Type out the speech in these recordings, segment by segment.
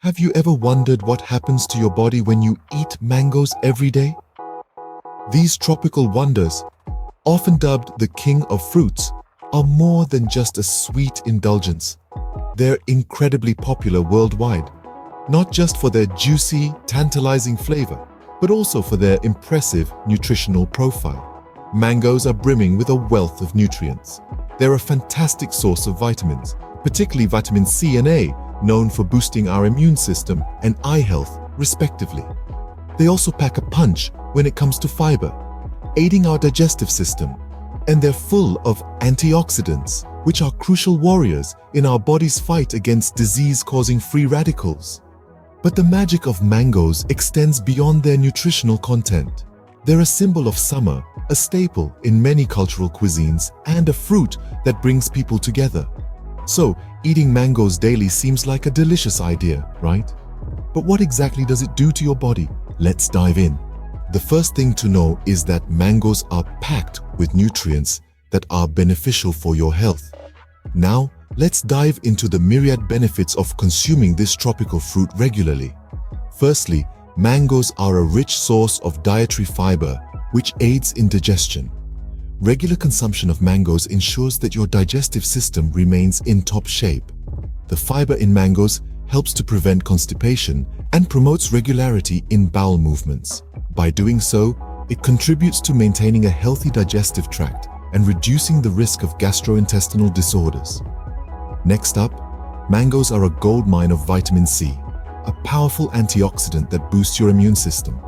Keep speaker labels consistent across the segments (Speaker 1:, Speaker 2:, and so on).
Speaker 1: Have you ever wondered what happens to your body when you eat mangoes every day? These tropical wonders, often dubbed the king of fruits, are more than just a sweet indulgence. They're incredibly popular worldwide, not just for their juicy, tantalizing flavor, but also for their impressive nutritional profile. Mangoes are brimming with a wealth of nutrients. They're a fantastic source of vitamins, particularly vitamin C and A, known for boosting our immune system and eye health, respectively. They also pack a punch when it comes to fiber, aiding our digestive system, and they're full of antioxidants, which are crucial warriors in our body's fight against disease-causing free radicals. But the magic of mangoes extends beyond their nutritional content. They're a symbol of summer, a staple in many cultural cuisines, and a fruit that brings people together. So, eating mangoes daily seems like a delicious idea, right? But what exactly does it do to your body? Let's dive in. The first thing to know is that mangoes are packed with nutrients that are beneficial for your health. Now, let's dive into the myriad benefits of consuming this tropical fruit regularly. Firstly, mangoes are a rich source of dietary fiber, which aids in digestion. Regular consumption of mangoes ensures that your digestive system remains in top shape. The fiber in mangoes helps to prevent constipation and promotes regularity in bowel movements. By doing so, it contributes to maintaining a healthy digestive tract and reducing the risk of gastrointestinal disorders. Next up, mangoes are a goldmine of vitamin C, a powerful antioxidant that boosts your immune system.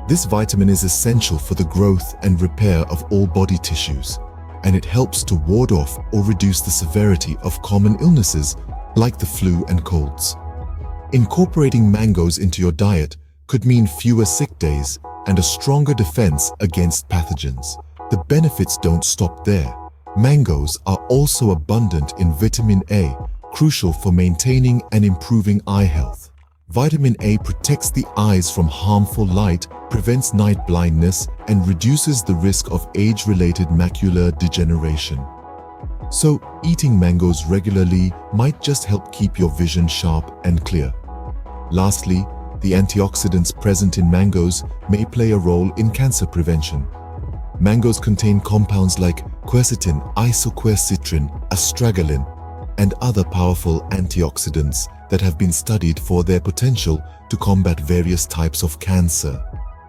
Speaker 1: This vitamin is essential for the growth and repair of all body tissues, and it helps to ward off or reduce the severity of common illnesses like the flu and colds. Incorporating mangoes into your diet could mean fewer sick days and a stronger defense against pathogens. The benefits don't stop there. Mangoes are also abundant in vitamin A, crucial for maintaining and improving eye health. Vitamin A protects the eyes from harmful light, prevents night blindness, and reduces the risk of age-related macular degeneration. So, eating mangoes regularly might just help keep your vision sharp and clear. Lastly, the antioxidants present in mangoes may play a role in cancer prevention. Mangoes contain compounds like quercetin, isoquercitrin, astragalin, and other powerful antioxidants that have been studied for their potential to combat various types of cancer.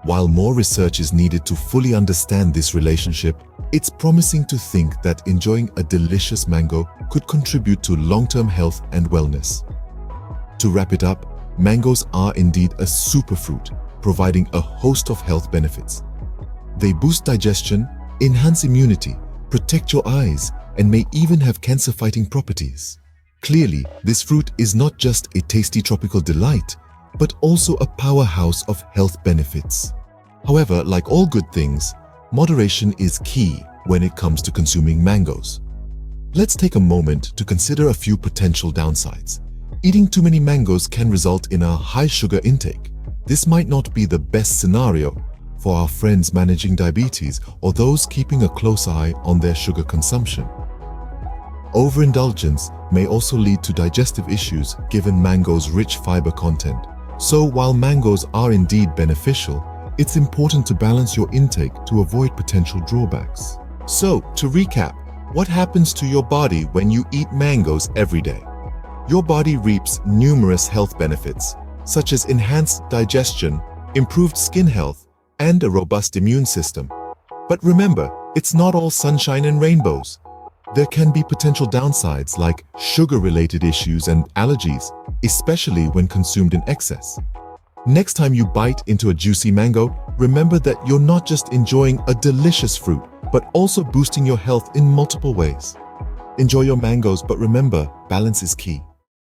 Speaker 1: While more research is needed to fully understand this relationship, it's promising to think that enjoying a delicious mango could contribute to long-term health and wellness. To wrap it up, mangoes are indeed a superfruit, providing a host of health benefits. They boost digestion, enhance immunity, protect your eyes, and may even have cancer-fighting properties. Clearly, this fruit is not just a tasty tropical delight, but also a powerhouse of health benefits. However, like all good things, moderation is key when it comes to consuming mangoes. Let's take a moment to consider a few potential downsides. Eating too many mangoes can result in a high sugar intake. This might not be the best scenario for our friends managing diabetes or those keeping a close eye on their sugar consumption. Overindulgence may also lead to digestive issues given mango's rich fiber content. So while mangoes are indeed beneficial, it's important to balance your intake to avoid potential drawbacks. So, to recap, what happens to your body when you eat mangoes every day? Your body reaps numerous health benefits, such as enhanced digestion, improved skin health, and a robust immune system. But remember, it's not all sunshine and rainbows. There can be potential downsides like sugar-related issues and allergies, especially when consumed in excess. Next time you bite into a juicy mango, remember that you're not just enjoying a delicious fruit, but also boosting your health in multiple ways. Enjoy your mangoes, but remember, balance is key.